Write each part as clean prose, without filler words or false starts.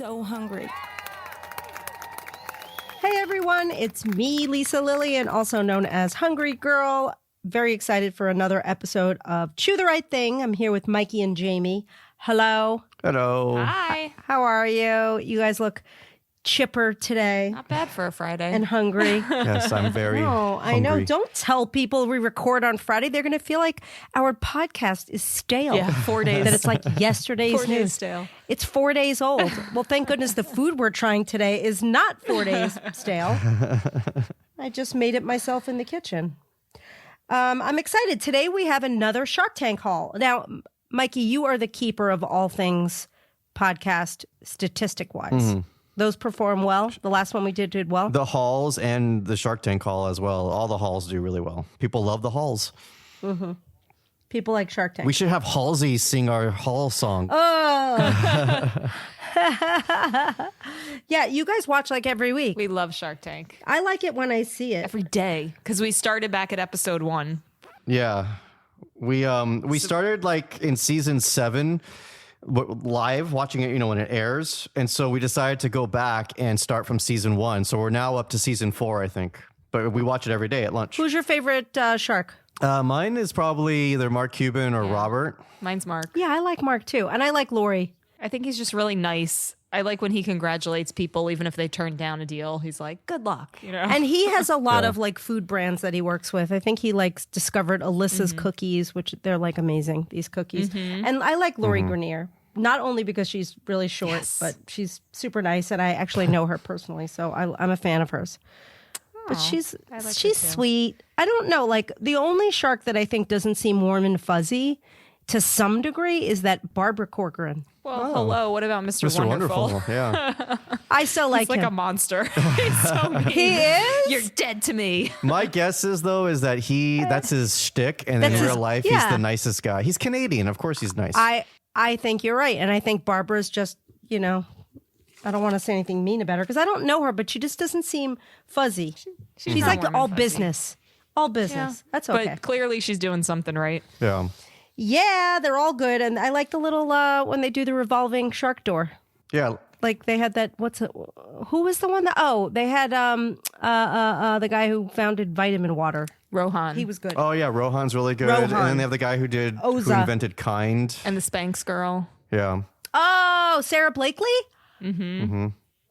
so hungry. Hey everyone, it's me, Lisa Lillian, also known as Hungry Girl. Very excited for another episode of Chew the Right Thing. I'm here with Mikey and Jamie. Hello. Hello. Hi. How are you? You guys look chipper today Not bad for a Friday. and hungry. Yes, I'm very I know. hungry. Don't tell people we record on Friday. They're going to feel like our podcast is stale. yeah, 4 days. That it's like yesterday's 4 days news. stale. It's 4 days old. Well, thank goodness the food we're trying today is not 4 days stale. I just made it myself in the kitchen. I'm excited. Today we have another Shark Tank haul. Now, Mikey, you are the keeper of all things podcast statistic-wise. Mm-hmm. Those perform well. The last one we did well. The hauls and the Shark Tank haul as well. All the hauls do really well. People love the hauls. People like Shark Tank. We should have Halsey sing our haul song. Oh. Yeah, you guys watch like every week. We love Shark Tank I like it when I see it. every day because we started back at episode 1. Yeah. We started like in season 7 live watching it, when it airs. And so we decided to go back and start from season 1. So we're now up to season 4, I think. But we watch it every day at lunch. Who's your favorite shark? Mine is probably either Mark Cuban or Robert. Mine's Mark. Yeah, I like Mark too. And I like Lori. I think he's just really nice. I like when he congratulates people, even if they turn down a deal. He's like, good luck, And he has a lot of like food brands that he works with. I think he like discovered Alyssa's cookies, which they're like amazing, these cookies. And I like Lori Grenier, not only because she's really short, but she's super nice. And I actually know her personally. So I'm a fan of hers. But she's like her she's too. sweet. I don't know. Like the only shark that I think doesn't seem warm and fuzzy to some degree is that Barbara Corcoran. well, hello. What about Mr. Mr. Wonderful? Wonderful. Yeah. I still like He's like him. a monster. He's so mean. He is? You're dead to me. My guess is that that's his shtick, and That's in his- real life he's yeah. the nicest guy. He's Canadian, of course he's nice. I think you're right. And I think Barbara's just, I don't want to say anything mean about her because I don't know her, but she just doesn't seem fuzzy. She's not like warm and all fuzzy. business. All business. That's okay. But clearly she's doing something right. yeah. Yeah, they're all good. And I like the little, when they do the revolving shark door. Yeah. Like they had that, who was the one they had the guy who founded Vitamin Water. Rohan. He was good. Oh yeah, Rohan's really good. And Rohan. then they have the guy who Oza. invented Kind. and the Spanx girl. Yeah. Oh, Sarah Blakely?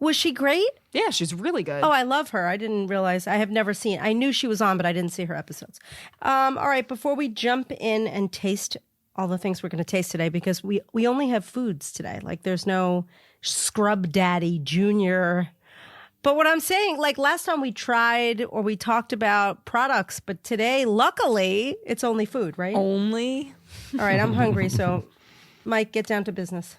Was she great? Yeah, she's really good. Oh, I love her. I didn't realize. I have never seen. I knew she was on, but I didn't see her episodes. All right, before we jump in and taste all the things we're going to taste today, because we only have foods today. Like there's no Scrub Daddy Junior. But what I'm saying, like last time we tried or we talked about products, but today, luckily, it's only food, right? Only. All right, I'm hungry, so Mike, get down to business.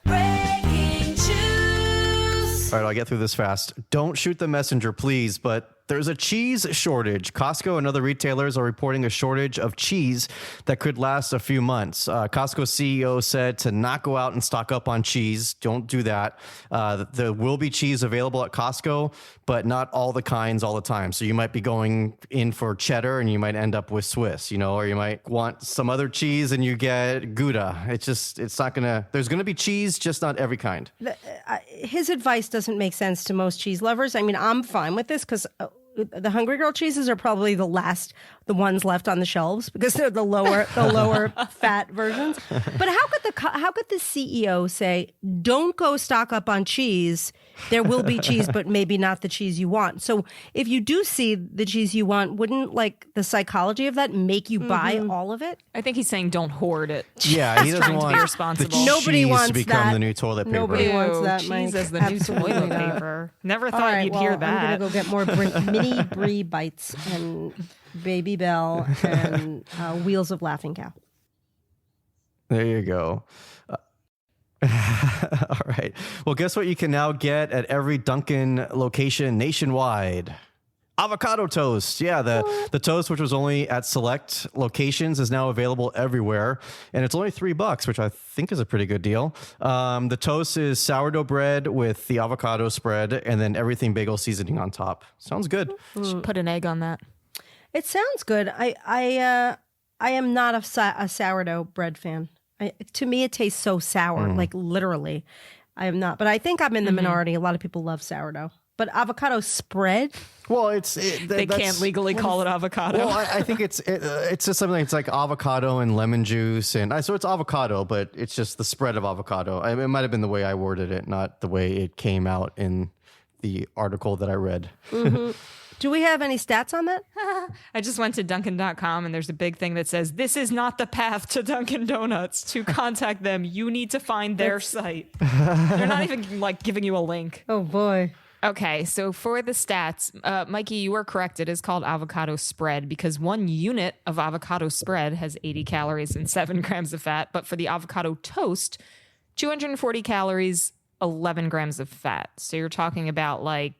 All right, I'll get through this fast. Don't shoot the messenger, please, but there's a cheese shortage. Costco and other retailers are reporting a shortage of cheese that could last a few months. Costco CEO said to not go out and stock up on cheese. Don't do that. There will be cheese available at Costco, but not all the kinds all the time. So you might be going in for cheddar and you might end up with Swiss, or you might want some other cheese and you get Gouda. It's not gonna, there's gonna be cheese, just not every kind. His advice doesn't make sense to most cheese lovers. I mean, I'm fine with this because the Hungry Girl cheeses are probably the ones left on the shelves because they're the lower fat versions. But how could the CEO say, "Don't go stock up on cheese. There will be cheese, but maybe not the cheese you want." So if you do see the cheese you want, wouldn't like the psychology of that make you buy all of it? I think he's saying don't hoard it. Yeah, he doesn't trying to want be responsible. the cheese Nobody wants to become that. the new toilet paper. Nobody wants that, cheese Mike. as the Absolutely new toilet not. paper. Never All thought right, you'd well, hear I'm that. gonna go get more mini brie bites and Baby Bell and Wheels of Laughing Cow. There you go. All right. Well, guess what you can now get at every Dunkin' location nationwide? Avocado toast. Yeah, the toast, which was only at select locations, is now available everywhere. And it's only $3, which I think is a pretty good deal. The toast is sourdough bread with the avocado spread and then everything bagel seasoning on top. Sounds good. Should put an egg on that. It sounds good. I am not a sourdough bread fan. To me, it tastes so sour, like literally. I am not. But I think I'm in the minority. A lot of people love sourdough. But avocado spread? Well, They can't legally call it avocado. Well, I think it's just something. It's like avocado and lemon juice, and so it's avocado, but it's just the spread of avocado. It might have been the way I worded it, not the way it came out in the article that I read. Do we have any stats on that? I just went to Dunkin.com and there's a big thing that says, this is not the path to Dunkin' Donuts. To contact them, you need to find their site. They're not even like giving you a link. Oh, boy. Okay, so for the stats, Mikey, you were correct. It is called avocado spread because 1 unit of avocado spread has 80 calories and 7 grams of fat. But for the avocado toast, 240 calories, 11 grams of fat. So you're talking about like,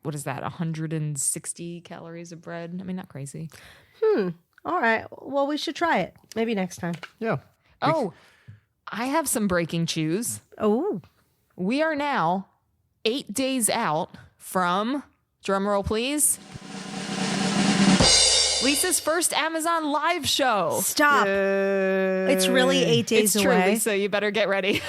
what is that, 160 calories of bread? I mean, not crazy. All right. Well, we should try it. Maybe next time. Yeah. Oh, I have some breaking news. Oh. We are now 8 days out from, drumroll please, Lisa's first Amazon live show. Stop. It's really 8 days It's true, away. Lisa. You better get ready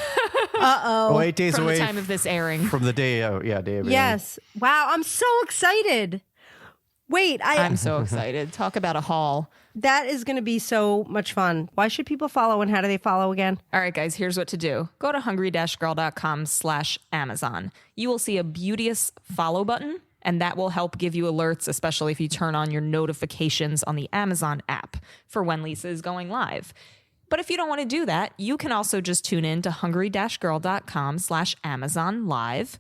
Uh-oh. Oh, 8 days from away the time of this airing. from the day. Oh, yeah, day of airing. Yes. Wow. I'm so excited. Wait, I'm so excited. Talk about a haul. that is going to be so much fun. Why should people follow and how do they follow again? All right, guys, here's what to do. Go to hungry-girl.com/Amazon. You will see a beauteous follow button, and that will help give you alerts, especially if you turn on your notifications on the Amazon app for when Lisa is going live. But if you don't want to do that, you can also just tune in to hungry-girl.com/Amazon live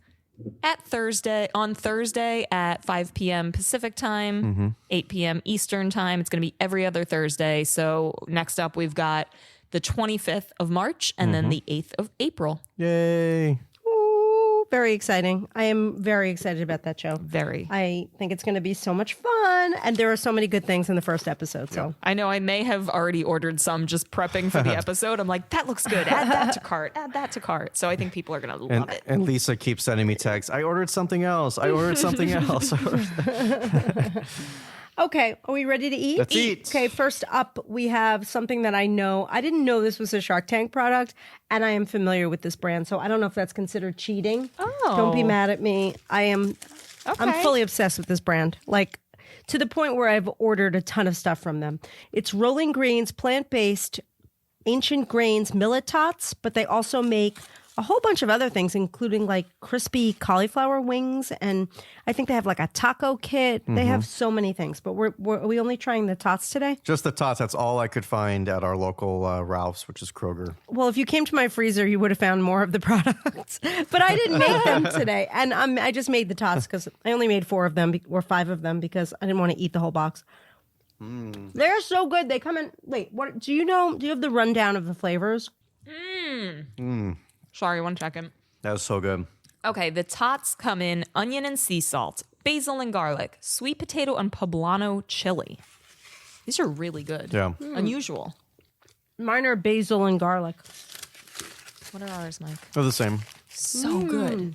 on Thursday at 5 p.m. Pacific time, 8 p.m. Eastern time. It's going to be every other Thursday. So next up, we've got the 25th of March and then the 8th of April. Yay. Ooh, very exciting. I am very excited about that show. Very. I think it's going to be so much fun. And there are so many good things in the first episode. So I know I may have already ordered some just prepping for the episode. I'm like, that looks good. Add that to cart. Add that to cart. So I think people are going to love it. And Lisa keeps sending me texts. I ordered something else. I ordered something else. okay, are we ready to eat? Let's eat. Okay, first up, we have something that I know. I didn't know this was a Shark Tank product, and I am familiar with this brand, so I don't know if that's considered cheating. Oh. Don't be mad at me. I'm Okay. fully obsessed with this brand, like to the point where I've ordered a ton of stuff from them. It's Rolling Greens, plant-based, ancient grains, millet tots, but they also make a whole bunch of other things, including like crispy cauliflower wings, and I think they have like a taco kit. They have so many things, but are we only trying the tots today? Just the tots. That's all I could find at our local Ralph's, which is Kroger. Well, if you came to my freezer, you would have found more of the products, but I didn't make them today, and I just made the tots because I only made 4 of them or 5 of them because I didn't want to eat the whole box. They're so good. They come in. Wait, what? Do you know? Do you have the rundown of the flavors? Sorry, 1 second. That was so good. Okay, the tots come in onion and sea salt, basil and garlic, sweet potato and poblano chili. These are really good. Yeah. Unusual. Mine are basil and garlic. What are ours, Mike? They're the same. So good.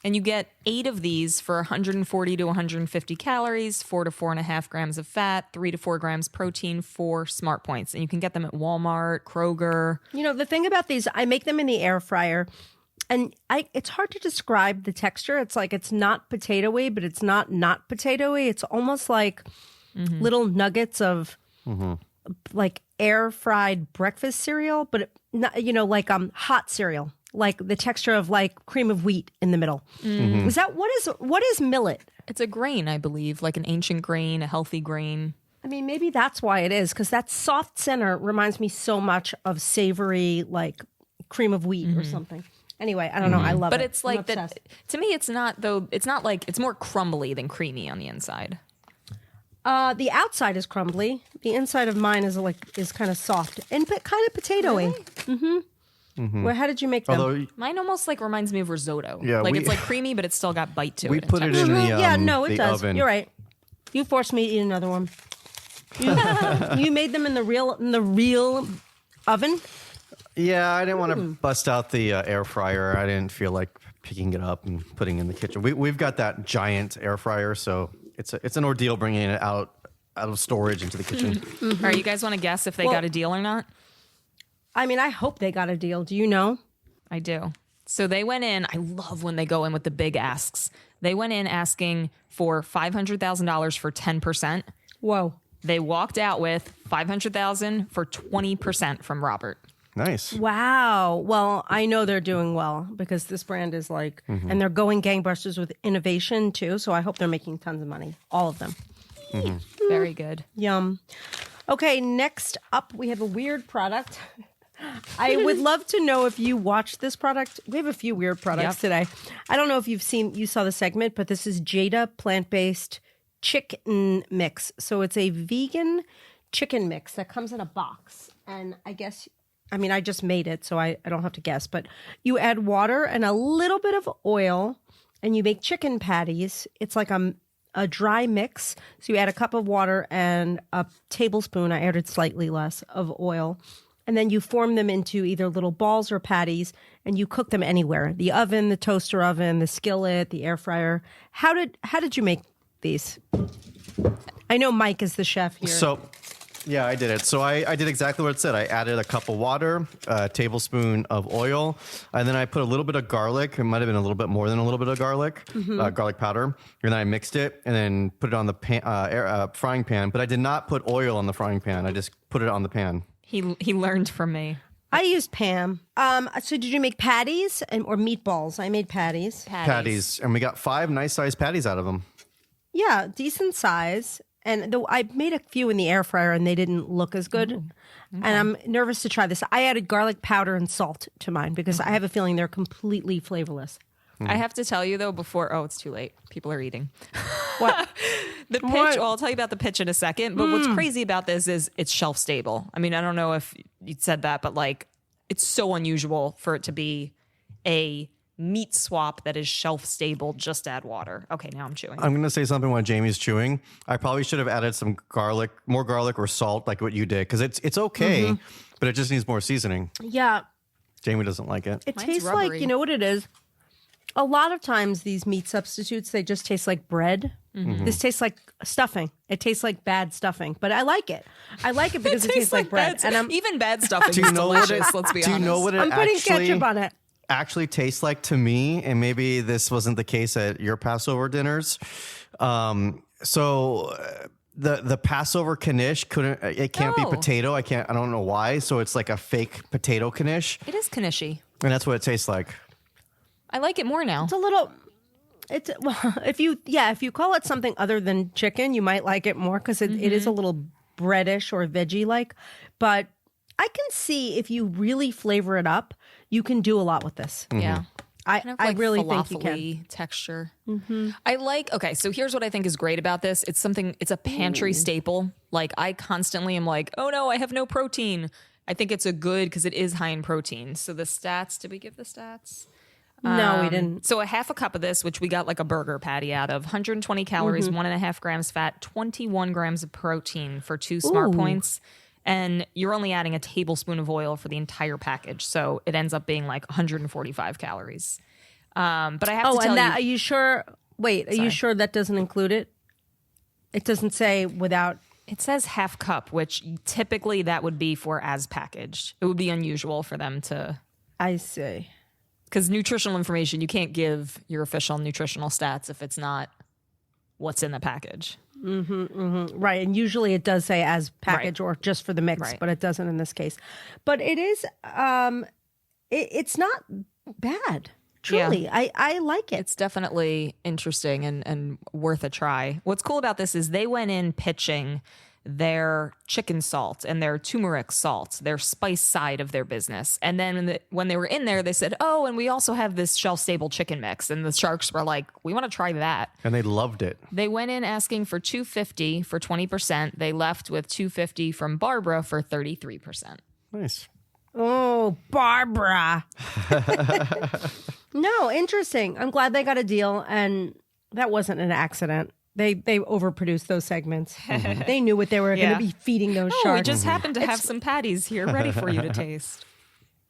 And you get 8 of these for 140 to 150 calories, 4 to 4.5 grams of fat, 3 to 4 grams protein, 4 smart points. And you can get them at Walmart, Kroger. You know, the thing about these, I make them in the air fryer, and it's hard to describe the texture. It's like it's not potatoey, but it's not potatoey. It's almost like little nuggets of like air fried breakfast cereal, but not, you know, like hot cereal, like the texture of like cream of wheat in the middle. Is that what is millet? It's a grain, I believe, like an ancient grain, a healthy grain. I mean, maybe that's why it is, because that soft center reminds me so much of savory, like cream of wheat or something. Anyway, I don't know. I love it. But it's I'm like that. obsessed. To me, it's not, though. It's not like, it's more crumbly than creamy on the inside. The outside is crumbly. The inside of mine is kind of soft and kind of potatoey. Well, how did you make them? Although Mine almost like reminds me of risotto. Yeah, like we- it's like creamy, but it's still got bite to we it. put it in the yeah, no, it the does. oven. You're right. You forced me to eat another one. You made them in the real oven. Yeah, I didn't want to bust out the air fryer. I didn't feel like picking it up and putting it in the kitchen. We've got that giant air fryer, so it's an ordeal bringing it out of storage into the kitchen. All right, you guys want to guess if they Well- got a deal or not? I mean, I hope they got a deal. Do you know? I do. So they went in. I love when they go in with the big asks. They went in asking for $500,000 for 10%. Whoa. They walked out with $500,000 for 20% from Robert. Nice. Wow. Well, I know they're doing well because this brand is like, and they're going gangbusters with innovation too. So I hope they're making tons of money. All of them. Very good. Yum. Okay, next up, we have a weird product. I would love to know if you watched this product. We have a few weird products today. I don't know if you saw the segment, but this is Jada plant-based chicken mix. So it's a vegan chicken mix that comes in a box. And I just made it, so I don't have to guess. But you add water and a little bit of oil, and you make chicken patties. It's like a dry mix. So you add a cup of water and a tablespoon, I added slightly less, of oil. And then you form them into either little balls or patties, and you cook them anywhere. The oven, the toaster oven, the skillet, the air fryer. How did you make these? I know Mike is the chef here. So, yeah, I did it. So I did exactly what it said. I added a cup of water, a tablespoon of oil, and then I put a little bit of garlic. It might have been a little bit more than a little bit of garlic, garlic powder. And then I mixed it and then put it on the frying pan. But I did not put oil on the frying pan. I just put it on the pan. He learned from me. I used Pam. So did you make patties or meatballs? I made patties. Patties. And we got 5 nice sized patties out of them. Yeah, decent size. And though I made a few in the air fryer and they didn't look as good. And I'm nervous to try this. I added garlic powder and salt to mine because I have a feeling they're completely flavorless. I have to tell you though it's too late. People are eating. What? The pitch, What? well, I'll tell you about the pitch in a second, but what's crazy about this is it's shelf stable. I mean, I don't know if you said that, but like it's so unusual for it to be a meat swap that is shelf stable. Just add water. Okay, now I'm chewing. I'm going to say something while Jamie's chewing. I probably should have added some garlic, more garlic or salt like what you did because it's okay, but it just needs more seasoning. Yeah. Jamie doesn't like it. It Mine's tastes rubbery. like, you know what it is? A lot of times these meat substitutes, they just taste like bread. This tastes like stuffing. It tastes like bad stuffing, but I like it. I like it because it tastes like bread. And even bad stuff is Do you know what delicious. it, Let's be do you honest. know what it I'm putting actually ketchup on it. tastes like to me? And maybe this wasn't the case at your Passover dinners. The Passover knish can't be No. potato. I don't know why. So it's like a fake potato knish, It is knishy. and that's what it tastes like. I like it more now. It's a little. It's well, if you call it something other than chicken, you might like it more because it is a little breadish or veggie like. But I can see if you really flavor it up, you can do a lot with this. Yeah. I Kind of I like really think you can. falafel-y texture. Okay, so here's what I think is great about this. It's a pantry staple. Like I constantly am like, oh no, I have no protein. I think it's a good because it is high in protein. So the stats, did we give the stats? No, we didn't. So a half a cup of this, which we got like a burger patty out of, 120 calories, 1.5 grams fat, 21 grams of protein for 2 smart points. And you're only adding a tablespoon of oil for the entire package. So it ends up being like 145 calories. But I have to tell and that you. are you sure? Wait, are you sure that doesn't include it? It doesn't say without. It says half cup, which typically that would be for as packaged. It would be unusual for them to, I see. because nutritional information, you can't give your official nutritional stats if it's not what's in the package. Right, and usually it does say as package or just for the mix, Right. but it doesn't in this case. But it is, it's not bad. Truly, I like it. It's definitely interesting and worth a try. What's cool about this is they went in pitching their chicken salt and their turmeric salt, their spice side of their business. And then when they were in there, they said, oh, and we also have this shelf-stable chicken mix. And the Sharks were like, we want to try that. And they loved it. They went in asking for $250 for 20%. They left with $250 from Barbara for 33%. Nice. Oh, Barbara. No, interesting. I'm glad they got a deal, and that wasn't an accident. They overproduced those segments. They knew what they were going Yeah. to be feeding those Oh, sharks. we just happened to have some patties here ready for you to taste.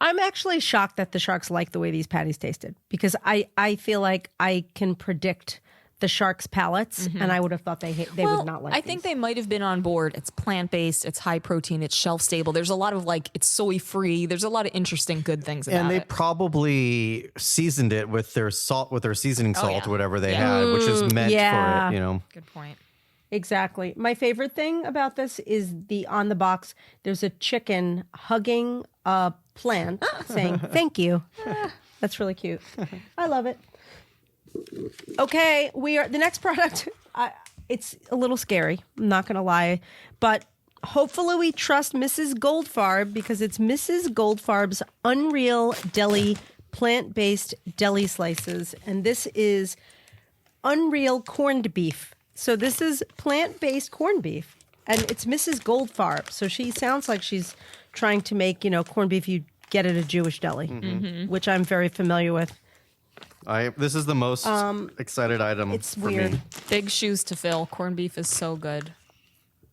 I'm actually shocked that the sharks like the way these patties tasted because I feel like I can predict the Sharks palates, and I would have thought they would not like. I think they might have been on board. It's plant-based, it's high protein, it's shelf stable. There's a lot of it's soy free. There's a lot of interesting good things about And they it. probably seasoned it with their salt, with their seasoning salt, yeah. or whatever they Yeah. had, which is meant yeah. for it, you know. Good point. Exactly. My favorite thing about this is on the box, there's a chicken hugging a plant saying, thank you. That's really cute. I love it. Okay, the next product. It's a little scary. I'm not going to lie, but hopefully we trust Mrs. Goldfarb because it's Mrs. Goldfarb's Unreal Deli plant-based deli slices, and this is Unreal corned beef. So this is plant-based corned beef, and it's Mrs. Goldfarb. So she sounds like she's trying to make corned beef you get at a Jewish deli, which I'm very familiar with. This is the most excited item. It's for weird. Me. Big shoes to fill. Corned beef is so good.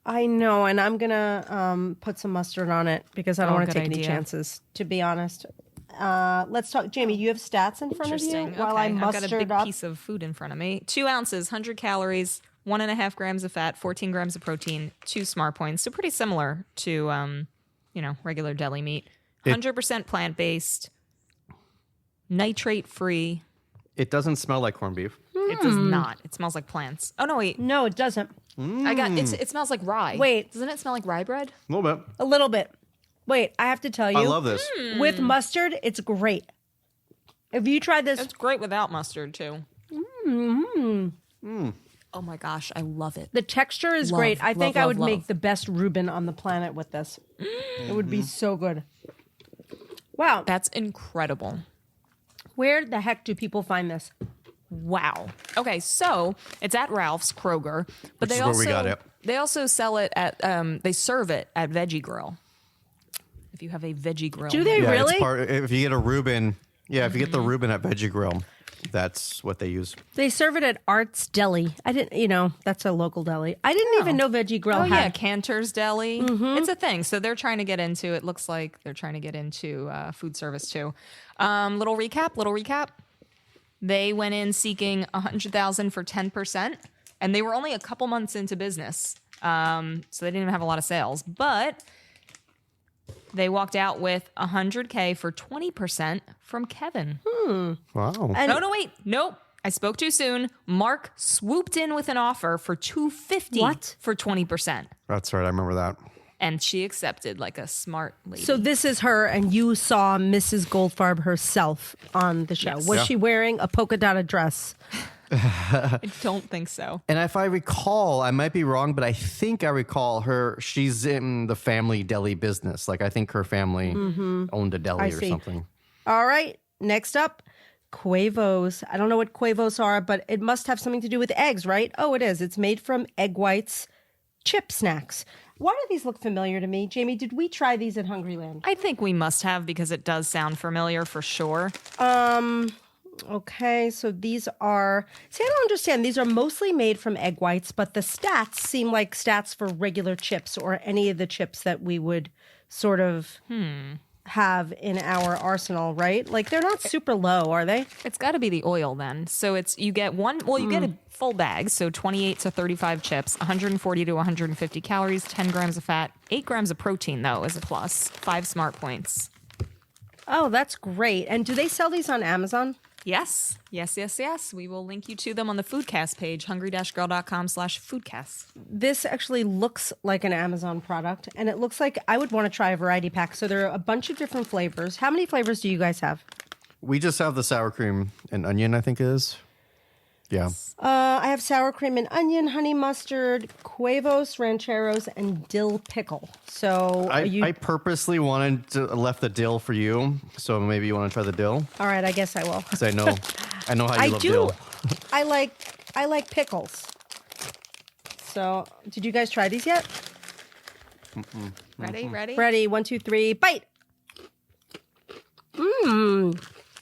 I know, and I'm gonna put some mustard on it because I don't want to good take any idea. chances. To be honest, let's talk. Jamie, you have stats in front of you Interesting. while I I've got a mustard big up. piece of food in front of me. 2 ounces, 100 calories, 1.5 grams of fat, 14 grams of protein, 2 smart points. So pretty similar to regular deli meat. 100% plant based, nitrate free. It doesn't smell like corned beef. It does not. It smells like plants. Oh no, wait. No, it doesn't. It smells like rye. Wait. Doesn't it smell like rye bread? A little bit. A little bit. Wait, I have to tell you. I love this. With mustard, it's great. If you tried this, It's great without mustard too. Oh my gosh, I love it. the texture is Love, great. I think love, I would love, make love. the best Reuben on the planet with this. It would be so good. Wow. That's incredible. Where the heck do people find this? Wow. Okay, so it's at Ralph's Kroger, but Which they is where also we got it. they also sell it at they serve it at Veggie Grill. If you have a Veggie Grill, Do they Yeah, really? it's if you get a Reuben, if you get the Reuben at Veggie Grill, that's what they use. They serve it at Art's Deli. I didn't, that's a local deli. I didn't even know Veggie Grill Oh had. yeah, Cantor's Deli. It's a thing. So they're trying to get into. It looks like they're trying to get into food service too. Little recap. They went in seeking $100,000 for 10%, and they were only a couple months into business, so they didn't even have a lot of sales. But they walked out with $100K for 20% from Kevin. Wow. And No, wait, nope. I spoke too soon. Mark swooped in with an offer for $250 What? for 20%. That's right. I remember that. And she accepted like a smart lady. so this is her, and you saw Mrs. Goldfarb herself on the show. Yes. Was Yeah. she wearing a polka dotted dress? I don't think so. And if I recall, I might be wrong, but I think I recall her. She's in the family deli business. Like I think her family owned a deli I or see. something. All right. Next up, Quavos. I don't know what Quavos are, but it must have something to do with eggs, right? Oh, it is. It's made from egg whites, chip snacks. Why do these look familiar to me? Jamie, did we try these at Hungryland? I think we must have because it does sound familiar for sure. Okay, so these are. See, I don't understand. These are mostly made from egg whites, but the stats seem like stats for regular chips or any of the chips that we would sort of have in our arsenal, right? Like they're not super low, are they? It's got to be the oil then. So you get you get a full bag, so 28 to 35 chips, 140 to 150 calories, 10 grams of fat, 8 grams of protein though is a plus, 5 smart points. Oh, that's great. And do they sell these on Amazon? Yes. We will link you to them on the Foodcast page, hungry-girl.com/foodcast. This actually looks like an Amazon product, and it looks like I would want to try a variety pack. So there are a bunch of different flavors. How many flavors do you guys have? We just have the sour cream and onion, I think it is. Yeah. I have sour cream and onion, honey mustard, Quavos, rancheros, and dill pickle. So I purposely wanted to left the dill for you, so maybe you want to try the dill all right, I guess I will. because I know how you I love do. dill. I like pickles. So, did you guys try these yet? Ready? Ready? 1, 2, 3, bite.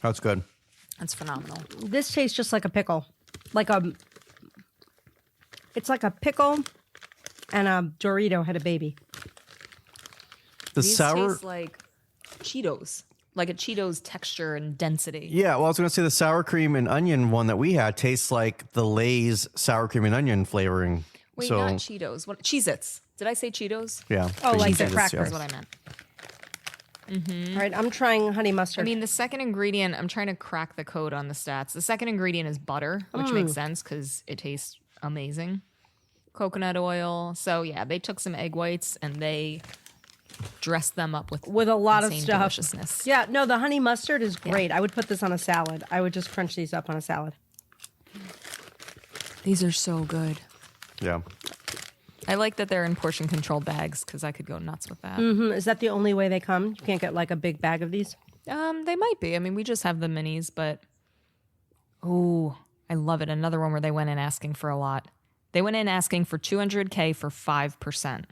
That's good. That's phenomenal. This tastes just like a pickle. It's like a pickle and a Dorito had a baby. The These sour. taste like Cheetos. like a Cheetos texture and density. Yeah, well, I was going to say the sour cream and onion one that we had tastes like the Lay's sour cream and onion flavoring. Wait, so, not Cheetos. What? Cheez-Its. Did I say Cheetos? yeah. Oh, like the Cheez-Its, crackers. That's what I meant. All right, I'm trying honey mustard. I mean, the second ingredient, I'm trying to crack the code on the stats. The second ingredient is butter, which makes sense because it tastes amazing. Coconut oil. So, yeah, they took some egg whites and they dressed them up with a lot of insane stuff. deliciousness. Yeah, no, the honey mustard is great. I would put this on a salad. I would just crunch these up on a salad. These are so good. Yeah. I like that they're in portion controlled bags because I could go nuts with that. Is that the only way they come? You can't get like a big bag of these? They might be. I mean, we just have the minis, but oh, I love it. Another one where they went in asking for a lot. They went in asking for $200K for 5%.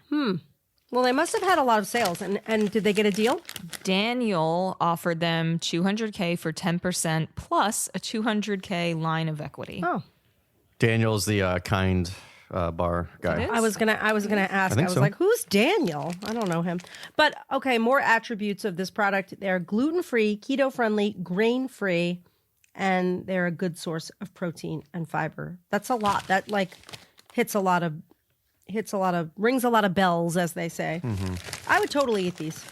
Well, they must have had a lot of sales. And did they get a deal? Daniel offered them $200K for 10% plus a $200K line of equity. Oh. Daniel's the kind bar guy. It is? I was gonna ask. I think was so. like, "Who's Daniel?" I don't know him. But okay, more attributes of this product: they're gluten-free, keto-friendly, grain-free, and they're a good source of protein and fiber. That's a lot. That like rings a lot of bells, as they say. I would totally eat these.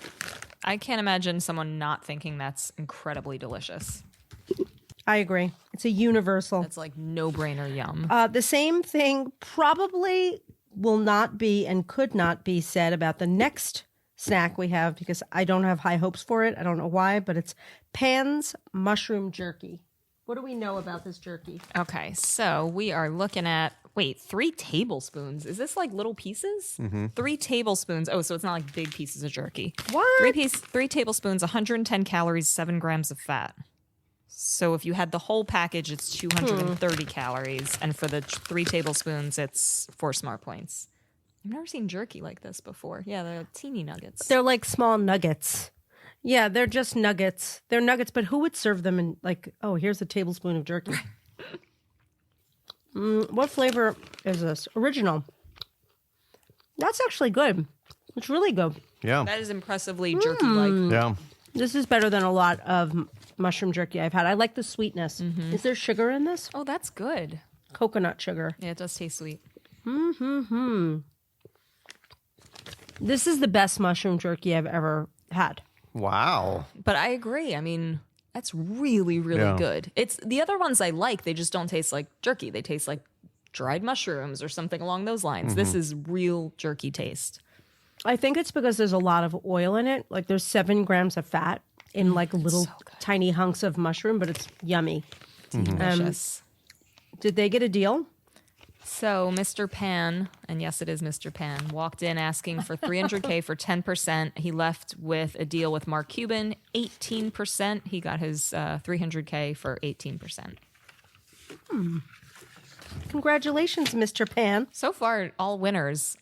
I can't imagine someone not thinking that's incredibly delicious. I agree. It's a universal. That's like no brainer yum. The same thing probably will not be and could not be said about the next snack we have because I don't have high hopes for it. I don't know why, but it's Pan's mushroom jerky. What do we know about this jerky? Okay, so we are looking at 3 tablespoons. Is this like little pieces? 3 tablespoons. Oh, so it's not like big pieces of jerky. What? 3 tablespoons, 110 calories, 7 grams of fat. So if you had the whole package, it's 230 calories, and for the 3 tablespoons, it's 4 smart points. I've never seen jerky like this before. Yeah, they're teeny nuggets. They're like small nuggets. Yeah, they're just nuggets. They're nuggets, but who would serve them in like, oh, here's a tablespoon of jerky. What flavor is this? Original. That's actually good. It's really good. Yeah. That is impressively jerky-like. Yeah. This is better than a lot of mushroom jerky I've had. I like the sweetness. Is there sugar in this? Oh, that's good. Coconut sugar. Yeah, it does taste sweet. This is the best mushroom jerky I've ever had. Wow. But I agree. I mean, that's really, really Yeah. good. It's the other ones I like. They just don't taste like jerky. They taste like dried mushrooms or something along those lines. This is real jerky taste. I think it's because there's a lot of oil in it. Like there's 7 grams of fat in like little tiny hunks of mushroom, but it's yummy. Delicious. Did they get a deal? So Mr. Pan, and yes, it is Mr. Pan, walked in asking for $300K for 10%. He left with a deal with Mark Cuban, 18%. He got his $300K for 18%. Congratulations, Mr. Pan. So far, all winners.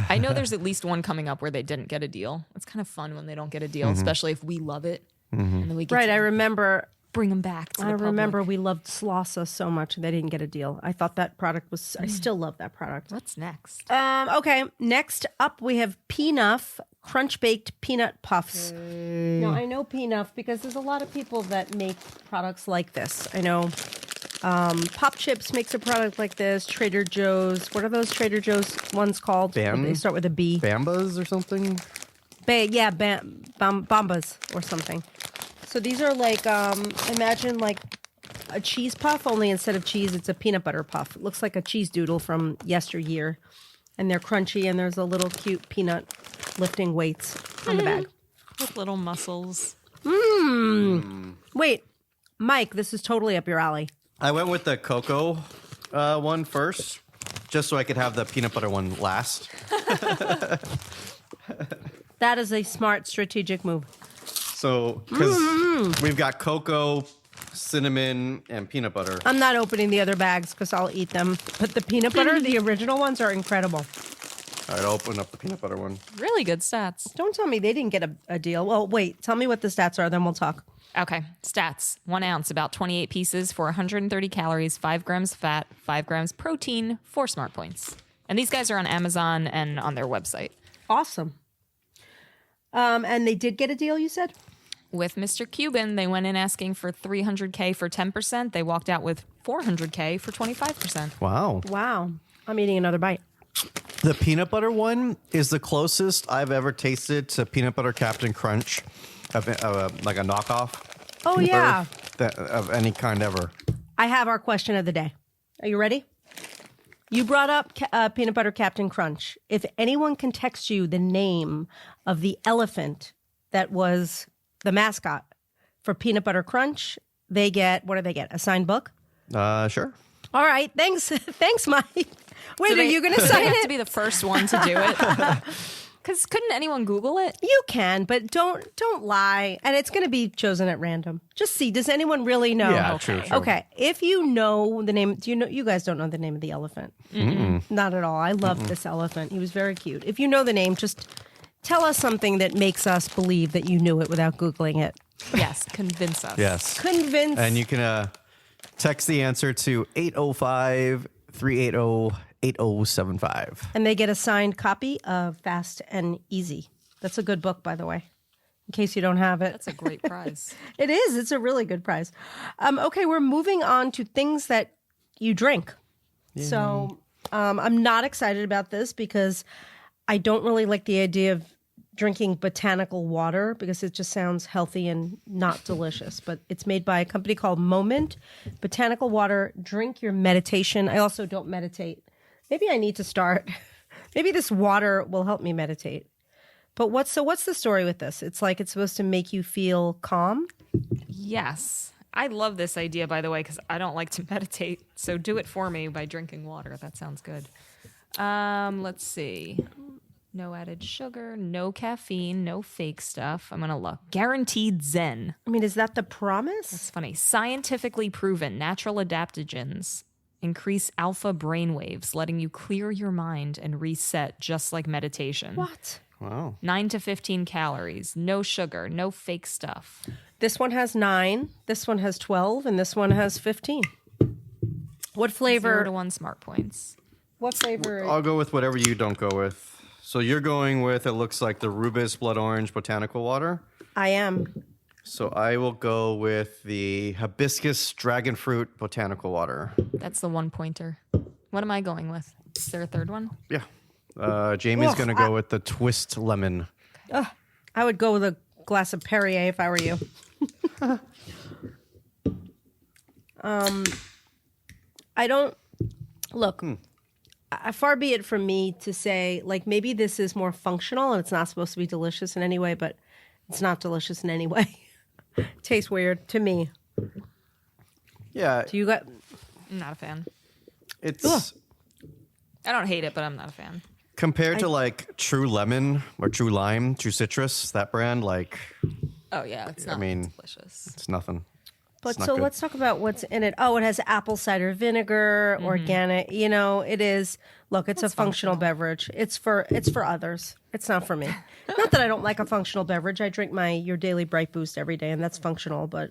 I know there's at least one coming up where they didn't get a deal. It's kind of fun when they don't get a deal, especially if we love it. And then we get Right, to I remember bring them back to the I remember public. we loved Slossa so much they didn't get a deal. I thought that product was I still love that product. What's next? Okay, next up we have P-Nuff Crunch Baked Peanut Puffs. Now I know P-Nuff because there's a lot of people that make products like this. I know Pop Chips makes a product like this. Trader Joe's. What are those Trader Joe's ones called? They start with a B. Bambas or something? Bombas or something. So these are like, imagine like a cheese puff, only instead of cheese, it's a peanut butter puff. It looks like a cheese doodle from yesteryear. And they're crunchy, and there's a little cute peanut lifting weights on the bag. With little muscles. Wait, Mike, this is totally up your alley. I went with the cocoa one first, just so I could have the peanut butter one last. That is a smart strategic move. So, because we've got cocoa, cinnamon, and peanut butter. I'm not opening the other bags because I'll eat them. But the peanut butter, the original ones, are incredible. All right, I'll open up the peanut butter one. Really good stats. Don't tell me they didn't get a deal. Well, wait, tell me what the stats are, then we'll talk. Okay, stats. 1 ounce, about 28 pieces for 130 calories, 5 grams fat, 5 grams protein, 4 smart points. And these guys are on Amazon and on their website. Awesome. And they did get a deal, you said? with Mr. Cuban, they went in asking for $300K for 10%. They walked out with $400K for 25%. Wow. Wow. I'm eating another bite. The peanut butter one is the closest I've ever tasted to peanut butter Captain Crunch, like a knockoff. Oh, yeah. Of any kind ever. I have our question of the day. Are you ready? You brought up peanut butter Captain Crunch. If anyone can text you the name of the elephant that was the mascot for Peanut Butter Crunch, they get, what do they get? A signed book? Sure. All right. Thanks. Thanks, Mike. Wait, are you going to They sign have it? to be the first one to do it. Because couldn't anyone Google it? You can, but don't lie. And it's going to be chosen at random. Just see. Does anyone really know? Yeah, Okay. true. Okay. If you know the name, do you know? You guys don't know the name of the elephant. Not at all. I love this elephant. He was very cute. If you know the name, just tell us something that makes us believe that you knew it without Googling it. Yes, convince us. Yes. Convince. And you can text the answer to 805-380-8075. And they get a signed copy of Fast and Easy. That's a good book, by the way, in case you don't have it. That's a great prize. It is. It's a really good prize. Okay, we're moving on to things that you drink. So I'm not excited about this because I don't really like the idea of drinking botanical water because it just sounds healthy and not delicious. But it's made by a company called Moment. Botanical water, drink your meditation. I also don't meditate. Maybe I need to start. Maybe this water will help me meditate. But what's the story with this? It's like it's supposed to make you feel calm. Yes. I love this idea, by the way, because I don't like to meditate. So do it for me by drinking water. That sounds good. Let's see. No added sugar, no caffeine, no fake stuff. I'm going to look. Guaranteed Zen. I mean, is that the promise? It's funny. Scientifically proven natural adaptogens increase alpha brainwaves, letting you clear your mind and reset just like meditation. What? Wow. 9 to 15 calories, no sugar, no fake stuff. This one has 9, this one has 12, and this one has 15. What 0 flavor? to 1 smart points. What flavor? I'll go with whatever you don't go with. So you're going with, it looks like the Rubus Blood Orange Botanical Water. I am. So I will go with the Hibiscus Dragon Fruit Botanical Water. That's the 1 pointer. What am I going with? Is there a third one? Yeah. Jamie's Ugh, going to go with the Twist Lemon. I would go with a glass of Perrier if I were you. I don't look. Far be it from me to say like maybe this is more functional and it's not supposed to be delicious in any way, but it's not delicious in any way. Tastes weird to me. Yeah. Do you got? I'm not a fan. It's I don't hate it, but I'm not a fan. compared to like True Lemon or True Lime, True Citrus, that brand, like Oh yeah, it's not mean- delicious. it's nothing. But It's not so good. let's talk about what's in it. Oh, it has apple cider vinegar, organic. You know, it is. Look, it's a functional beverage. It's for others. It's not for me. Not that I don't like a functional beverage. I drink your Daily Bright Boost every day, and that's functional. But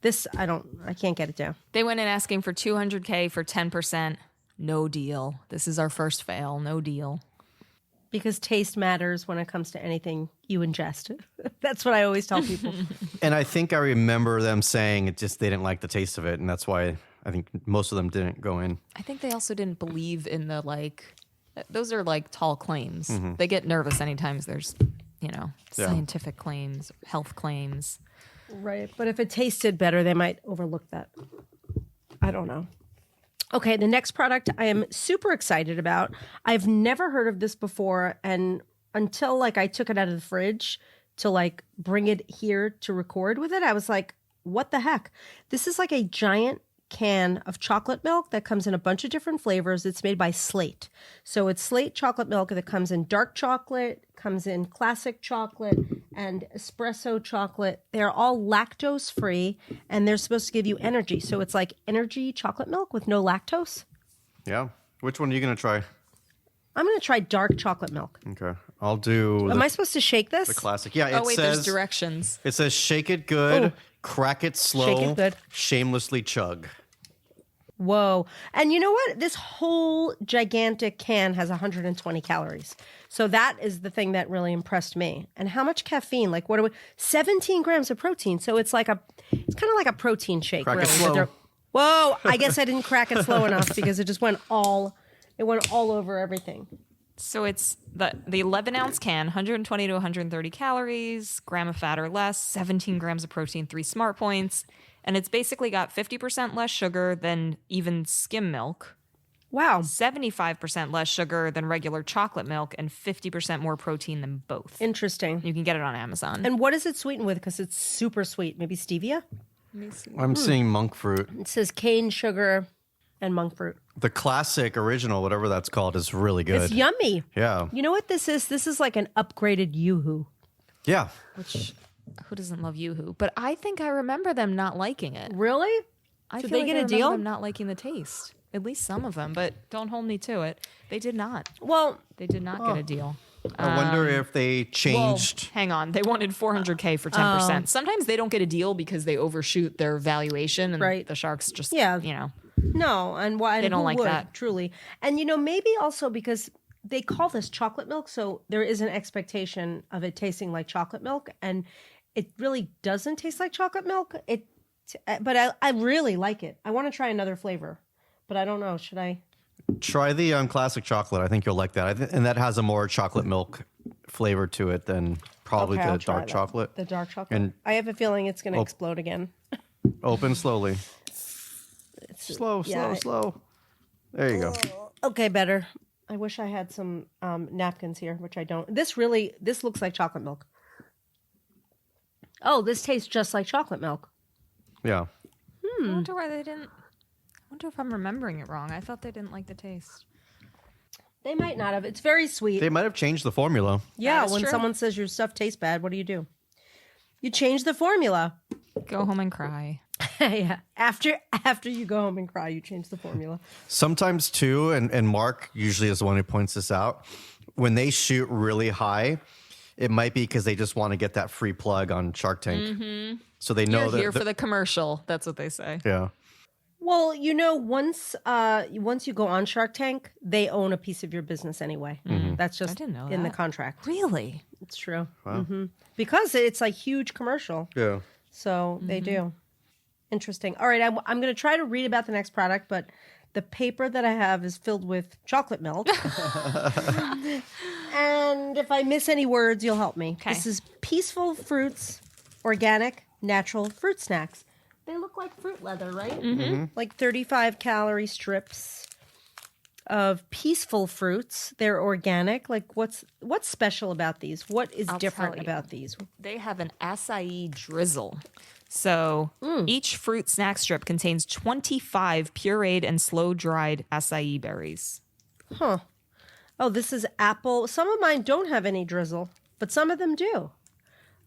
this, I can't get it down. They went in asking for $200K for 10%. No deal. This is our first fail. No deal. Because taste matters when it comes to anything you ingest. That's what I always tell people. And I think I remember them saying it just they didn't like the taste of it, and that's why I think most of them didn't go in. I think they also didn't believe in the those are like tall claims. They get nervous anytime there's, scientific claims, health claims. Right. But if it tasted better, they might overlook that. I don't know. Okay, the next product I am super excited about. I've never heard of this before, and until I took it out of the fridge to bring it here to record with it, I was like, what the heck? This is like a giant can of chocolate milk that comes in a bunch of different flavors. It's made by Slate. So it's Slate chocolate milk that comes in dark chocolate, comes in classic chocolate, and espresso chocolate. They're all lactose free and they're supposed to give you energy. So it's like energy chocolate milk with no lactose. Yeah. Which one are you going to try? I'm going to try dark chocolate milk. Okay. I'll do Am I supposed to shake this? the classic. Yeah, it Oh wait, there's says directions. it says shake it good, Oh. crack it slow, Shake it good. shamelessly chug. Whoa. And you know what? This whole gigantic can has 120 calories. So that is the thing that really impressed me. And how much caffeine? Like, what are we? 17 grams of protein. So it's kind of like a protein shake. Crack it really. slow. Whoa. I guess I didn't crack it slow enough because it just went all over everything. So it's the 11-ounce can, 120 to 130 calories, gram of fat or less, 17 grams of protein, 3 smart points. And it's basically got 50% less sugar than even skim milk, Wow. 75% less sugar than regular chocolate milk, and 50% more protein than both. Interesting. You can get it on Amazon. And what is it sweetened with? Because it's super sweet. Maybe stevia? I'm seeing monk fruit. It says cane sugar and monk fruit. The classic original, whatever that's called, is really good. It's yummy. Yeah. You know what this is? This is like an upgraded Yoo-hoo. Yeah. Which, who doesn't love Yoo-Hoo? But I think I remember them not liking it. Really? I Did feel they like get I a remember deal? them not liking the taste. At least some of them, but don't hold me to it. They did not. Well, They did not get a deal. I wonder if they Well, changed. hang on. They wanted 400K for 10%. Sometimes they don't get a deal because they overshoot their valuation, and Right. the Sharks just, Yeah. no. And why? They don't who like would, that. Truly. And, maybe also because they call this chocolate milk. So there is an expectation of it tasting like chocolate milk. And it really doesn't taste like chocolate milk. But I really like it. I want to try another flavor. But I don't know. Should I? Try the classic chocolate. I think you'll like that. And that has a more chocolate milk flavor to it than probably Okay, I'll the try dark that. chocolate. The dark chocolate. And- I have a feeling it's going to explode again. Open slowly. Slow. yeah, There you go. Okay, better. I wish I had some napkins here, which I don't. This looks like chocolate milk. Oh, this tastes just like chocolate milk. Yeah. I wonder why they didn't. I wonder if I'm remembering it wrong. I thought they didn't like the taste. They might not have. It's very sweet. They might have changed the formula. Yeah, That is when true. someone says your stuff tastes bad, what do? You change the formula. Go home and cry. Yeah. After you go home and cry, you change the formula. Sometimes too, and Mark usually is the one who points this out, when they shoot really high, it might be because they just want to get that free plug on Shark Tank. So they know You're that. here for the commercial. That's what they say. Yeah. Well, once you go on Shark Tank, they own a piece of your business anyway. That's just didn't know in the that. contract. Really? It's true. Because it's like huge commercial. Yeah. So they do. Interesting. All right, I'm going to try to read about the next product, but the paper that I have is filled with chocolate milk. And if I miss any words, you'll help me. Okay. This is Peaceful Fruits Organic Natural Fruit Snacks. They look like fruit leather, right? Mm-hmm. Like 35 calorie strips of peaceful fruits. They're organic. Like what's special about these? What is I'll different tell you. about these? They have an acai drizzle. So each fruit snack strip contains 25 pureed and slow dried acai berries. Huh. Oh, this is apple. Some of mine don't have any drizzle, but some of them do.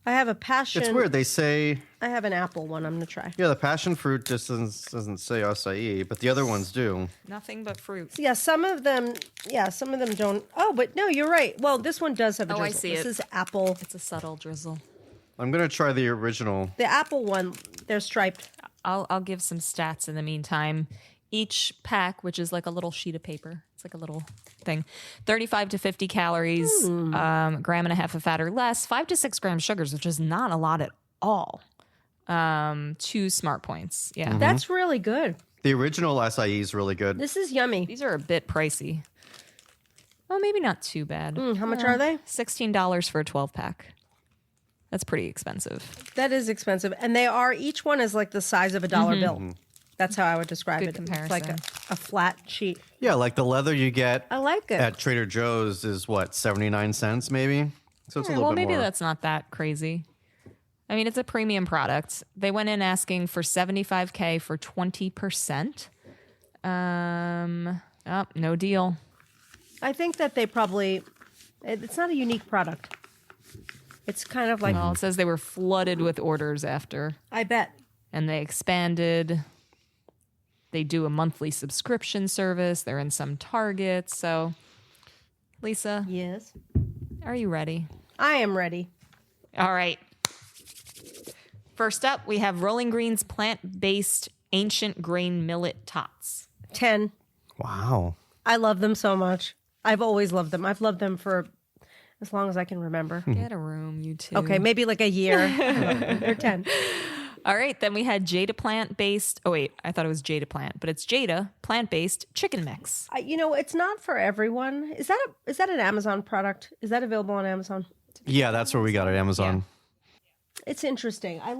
I have a passion. It's weird. They say, I have an apple one. I'm going to try. yeah, the passion fruit just doesn't say acai, but the other ones do. Nothing but fruit. Yeah, some of them don't. Oh, but no, you're right. Well, this one does have a Oh, drizzle. I see This it. is apple. It's a subtle drizzle. I'm going to try the original. The apple one, they're striped. I'll give some stats in the meantime. Each pack, which is like a little sheet of paper, it's like a little thing, 35 to 50 calories, gram and a half of fat or less, 5 to 6 grams sugars, which is not a lot at all. 2 smart points. Yeah. That's really good. The original acai is really good. This is yummy. These are a bit pricey. Oh, maybe not too bad. How much are they? $16 for a 12 pack. That's pretty expensive. That is expensive. And they are, each one is like the size of a dollar bill. That's how I would describe Good it. It's comparison. like a flat sheet. Yeah, like the leather you get I like it. at Trader Joe's is what, 79 cents maybe? So it's a little Well, bit maybe more. that's not that crazy. I mean, it's a premium product. They went in asking for $75K for 20%. No deal. I think that they probably, it's not a unique product. It's kind of like, Well, it says they were flooded with orders after, I bet. and they expanded. They do a monthly subscription service. They're in some Targets. So, Lisa, Yes. are you ready? I am ready. All right. First up, we have Rolling Green's plant-based ancient grain millet tots. 10. Wow. I love them so much. I've always loved them. I've loved them for as long as I can remember. Get a room, you two. Okay, maybe like a year. They're 10. All right, then we had Jada plant-based. Oh wait, I thought it was Jada plant, but it's Jada plant-based chicken mix. It's not for everyone. Is that an Amazon product? Is that available on Amazon? Yeah, that's where we got it, Amazon. It's interesting. I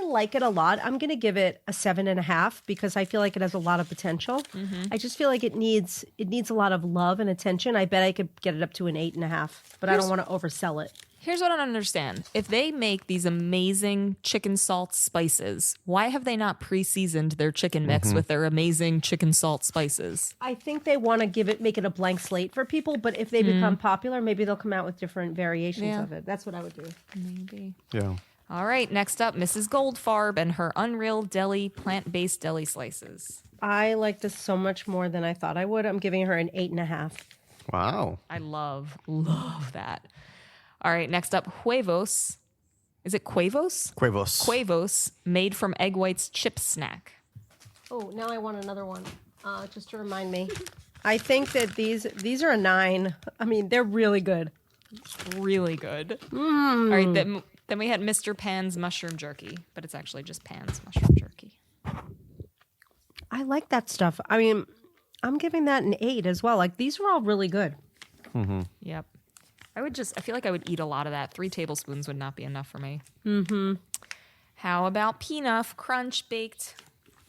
like it a lot. I'm going to give it a 7.5 because I feel like it has a lot of potential. I just feel like it needs a lot of love and attention. I bet I could get it up to an 8.5, but I don't want to oversell it. Here's what I don't understand. If they make these amazing chicken salt spices, why have they not pre-seasoned their chicken mix with their amazing chicken salt spices? I think they want to make it a blank slate for people, but if they become popular, maybe they'll come out with different variations of it. That's what I would do. Maybe. Yeah. All right, next up, Mrs. Goldfarb and her Unreal Deli plant-based deli slices. I like this so much more than I thought I would. I'm giving her an 8.5. Wow. I love that. All right, next up, Huevos. Is it Quavos? Quavos. Quavos, made from egg whites chip snack. Oh, now I want another one, just to remind me. I think that these are a 9. I mean, they're really good. Really good. All right, then we had Mr. Pan's mushroom jerky, but it's actually just Pan's mushroom jerky. I like that stuff. I mean, I'm giving that an 8 as well. Like, these are all really good. Yep. I feel like I would eat a lot of that. 3 tablespoons would not be enough for me. How about Peanut Crunch baked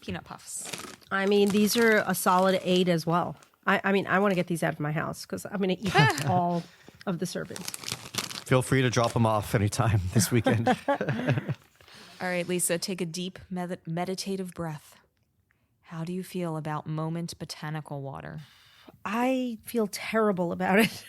peanut puffs? I mean, these are a solid 8 as well. I mean, I want to get these out of my house because I'm going to eat all of the servings. Feel free to drop them off anytime this weekend. All right, Lisa, take a deep meditative breath. How do you feel about Moment Botanical Water? I feel terrible about it.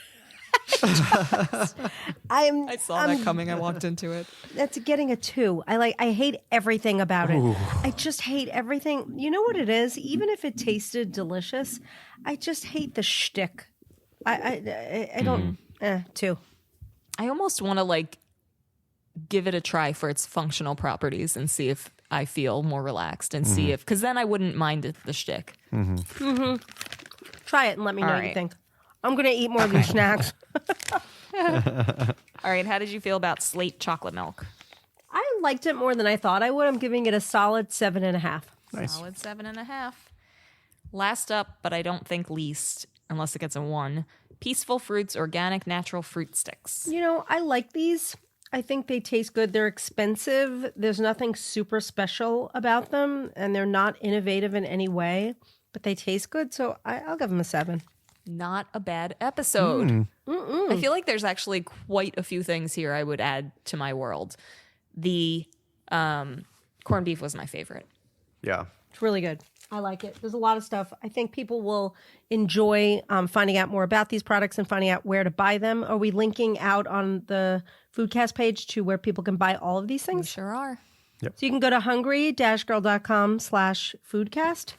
I saw that coming. I walked into it. That's getting a 2. I hate everything about it. I just hate everything. You know what it is? Even if it tasted delicious, I just hate the shtick. I don't. 2. I almost want to give it a try for its functional properties and see if I feel more relaxed and see if, because then I wouldn't mind the shtick. Try it and let me know All what you right. think. I'm going to eat more of these snacks. All right, how did you feel about Slate chocolate milk? I liked it more than I thought I would. I'm giving it a solid 7.5. Nice. Solid 7.5. Last up, but I don't think least, unless it gets a 1, Peaceful Fruits organic natural fruit sticks. You know, I like these. I think they taste good. They're expensive. There's nothing super special about them, and they're not innovative in any way, but they taste good. So I'll give them a 7. Not a bad episode. I feel like there's actually quite a few things here I would add to my world. The corned beef was my favorite. Yeah. It's really good. I like it. There's a lot of stuff. I think people will enjoy finding out more about these products and finding out where to buy them. Are we linking out on the Foodcast page to where people can buy all of these We things? sure are. So you can go to hungry-girl.com/foodcast.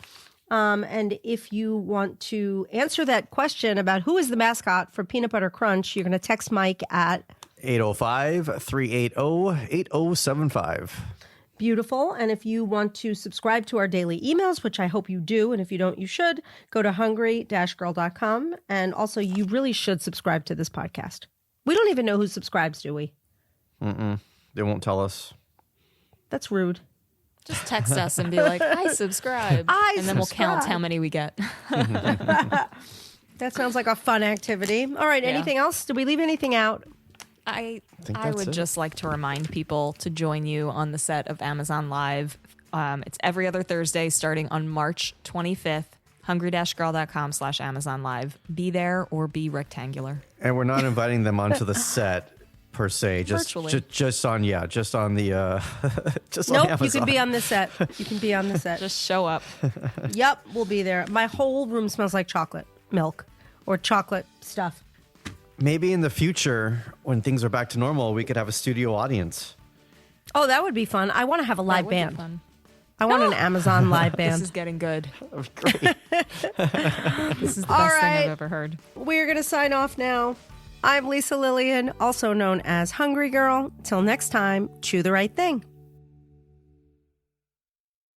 And if you want to answer that question about who is the mascot for Peanut Butter Crunch, you're going to text Mike at 805-380-8075. Beautiful. And if you want to subscribe to our daily emails, which I hope you do, and if you don't, you should, go to hungry-girl.com. And also, you really should subscribe to this podcast. We don't even know who subscribes, do we? They won't tell us. That's rude. Just text us and be like, I subscribe. And then we'll count how many we get. That sounds like a fun activity. All right. Anything else? Did we leave anything out? I that's would it. just like to remind people to join you on the set of Amazon Live. It's every other Thursday starting on March 25th. hungry-girl.com/Amazon Live. Be there or be rectangular. And we're not inviting them onto the set per se. Virtually. Just on the just on Nope. Amazon. You can be on the set. You can be on the set. Just show up. Yep. We'll be there. My whole room smells like chocolate milk or chocolate stuff. Maybe in the future, when things are back to normal, we could have a studio audience. Oh, that would be fun. I want to have a live That would be band. fun. I want an Amazon live This band. is getting good. Great. This is the All best thing right. I've ever heard. We're going to sign off now. I'm Lisa Lillian, also known as Hungry Girl. Till next time, chew the right thing.